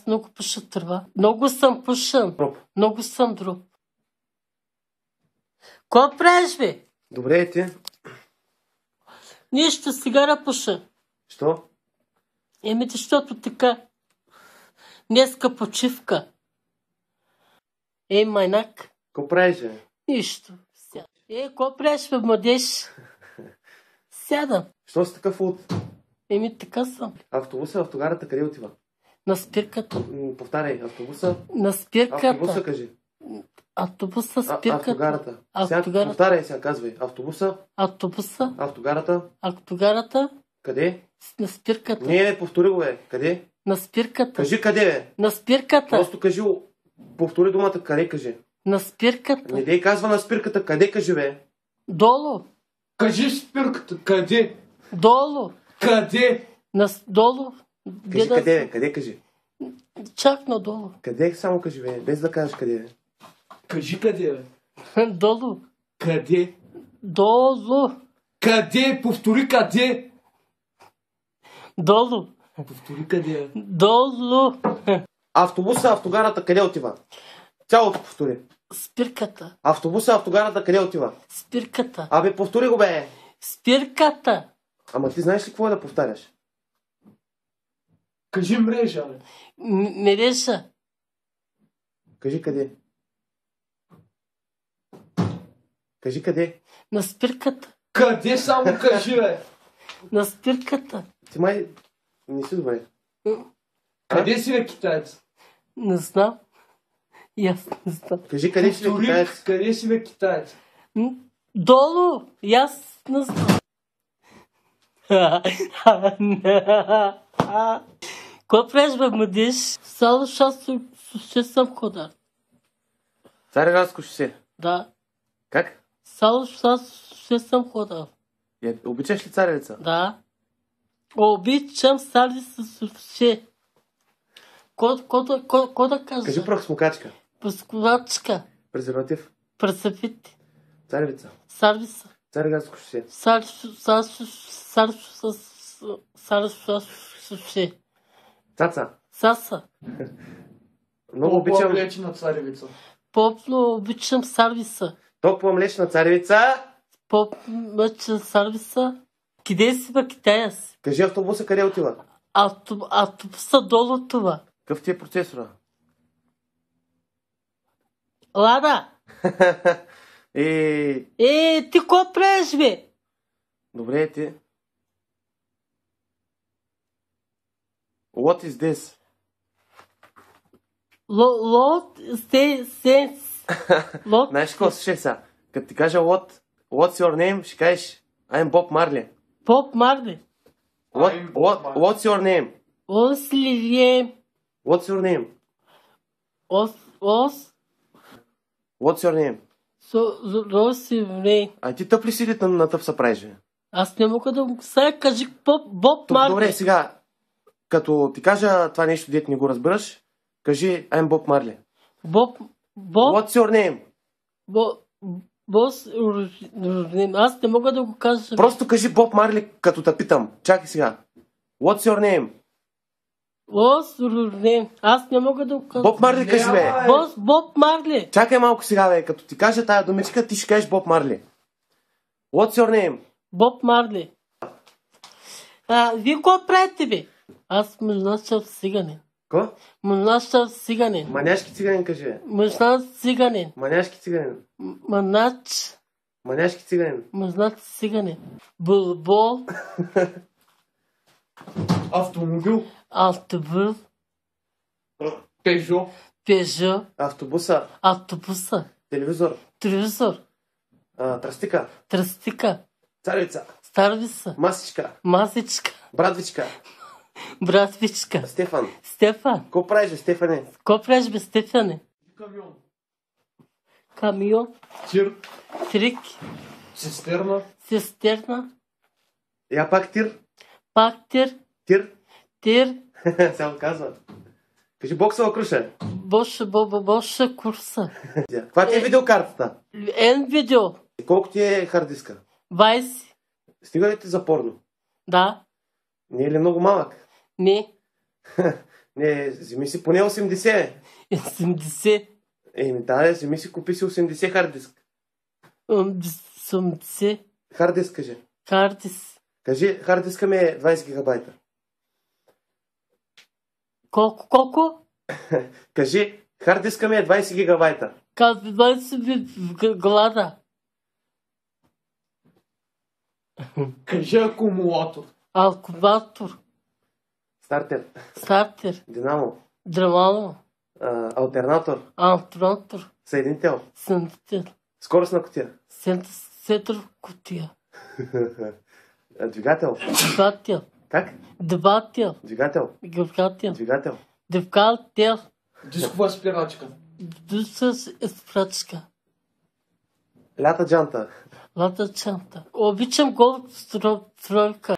Аз много пуша тръва. Много съм пушен. Дроп. Много съм дроп. Ко правиш, бе? Добре е ти. Нищо, сигара пуша. Що? Еми, защото така. Днеска почивка. Майнак. Ко правиш, бе? Нищо. Сядам. Ко правиш, бе, младеж? Сядам. Що си такъв от Еми, така съм. автобуса, автогарата, къде отива? На спирката. Повтаряй, автобуса. На спирката. Автобуса, кажи. Автобуса, спирката. Автогарата. Автогарата. Повтаряй сега, казвай. Автобуса. Автобуса. Автогарата. Автогарата. Къде? На спирката. Не, повтори го, бе. Къде? На спирката. Кажи къде, бе. На спирката. Просто кажи, повтори думата, къде кажи. На спирката. Не дей казва на спирката, къде кажи, бе. Долу. Кажи спирката, къде? Долу. Къде? Долу. Кажи къде, бе. Къде кажи. Чак надолу. Къде само кажи, бе. Без да кажеш къде, бе. Кажи къде, бе. Долу. Къде? Долу. Къде? Повтори къде? Долу. Повтори къде, бе. Долу. Автобуса, автогарата, къде отива? Цялото повтори. Спирката. Автобуса, автогарата, къде отива? Спирката. Абе, повтори го, бе. Спирката. Ама ти знаеш ли какво е да повтаряш? Кажи мрежа, бе. Мережа. Кажи къде. Кажи къде. На спирката. Къде само кажи, бе. На спирката. Ти май не си добре. Къде си, бе, китаец? Не знам. И аз не знам. Кажи къде си, бе, Повтори, китаец. къде си, бе, китаец? Долу. И аз не знам. Какво правиш, бе, младеж? Само ще съм ходар. Цареградско шосе. Да. Как? Само ще съм ходар. Обичаш ли царевица? Да. Обичам сали с ще. Ко да кажа? Кажи прахосмокачка. Паскувачка. Презерватив. Пресъпите. Царевица. Сервиса. Цареградско шосе. Ще. Цаца. Саса. Много обичам. млечна царевица. Попно обичам сервиса. Топла млечна царевица. Попно сервиса. Къде си, бе, китаец? Кажи автобуса къде отива. Автобуса долу това. Какъв ти е процесора? Лада. Ти ко правиш, бе? Добре е ти. What is this? Знаеш какво слушай сега? Като ти кажа what's your name, ще кажеш I'm Bob Marley. Bob Marley. What's your name? What's your name? What's your name? А ти тъп ли си на тъп се правиш, бе? Аз не мога да го сега кажи Боб Марли. Добре, сега, като ти кажа това нещо, дете не го разбираш, кажи I'm Bob Marley. What's your name? Аз не мога да го кажа. Просто кажи Боб Марли, като те питам. Чакай сега. What's your name? Аз не мога да го кажа. Боб Марли кажи, бе. Боб Марли. Чакай малко сега, бе. Като ти кажа тая думичка, ти ще кажеш Боб Марли. What's your name? Боб Марли. Вие какво правите, бе? Аз мъжнашъв циганин. Ко? Мъжнашъв циганин. Маняшки циганин, кажи, бе. Мъжнаш циганин. Маняшки циганин. Маняшки циганин. Мъжнаш циганин. Бълбол. Автомобил. Автобус. Пежо. Автобуса. Телевизор. Тръстика. Царевица. Масичка. Братвичка. Стефан. Ко правиш, бе, Стефане? Камион. Трик. Цистерна. Я пак тир. Тир. Само казва. Кажи боксова круша. Боша курса. Каква ти е видеокартата? Видео. Колко ти е хард диска? 20. Стига ли ти за порно? Да. Не е ли много малък? Не. Не, вземи си поне 80. 70. Еми да, вземи си, купи си 80 хард диск. 80. Хард диск, кажи. Картис. Кажи, хард диска ми е 20 гигабайта. Колко? Кажи, хард диска ми е 20 гигабайта. Казвай си в глада. Кажи акумулатор. Алкубатор. Стартер. Динамо. Драмало. Алтернатор. Алтронатор. Съединител. Съединител. Скоростна кутия. Сетър кутия. Двигател. Двигател. Как? Двигател. Двигател. Двигател. Двигател. Двигател. Дискова спирачка. Дискова спирачка. Лята джанта. Лата чанта. Обичам гол стройка.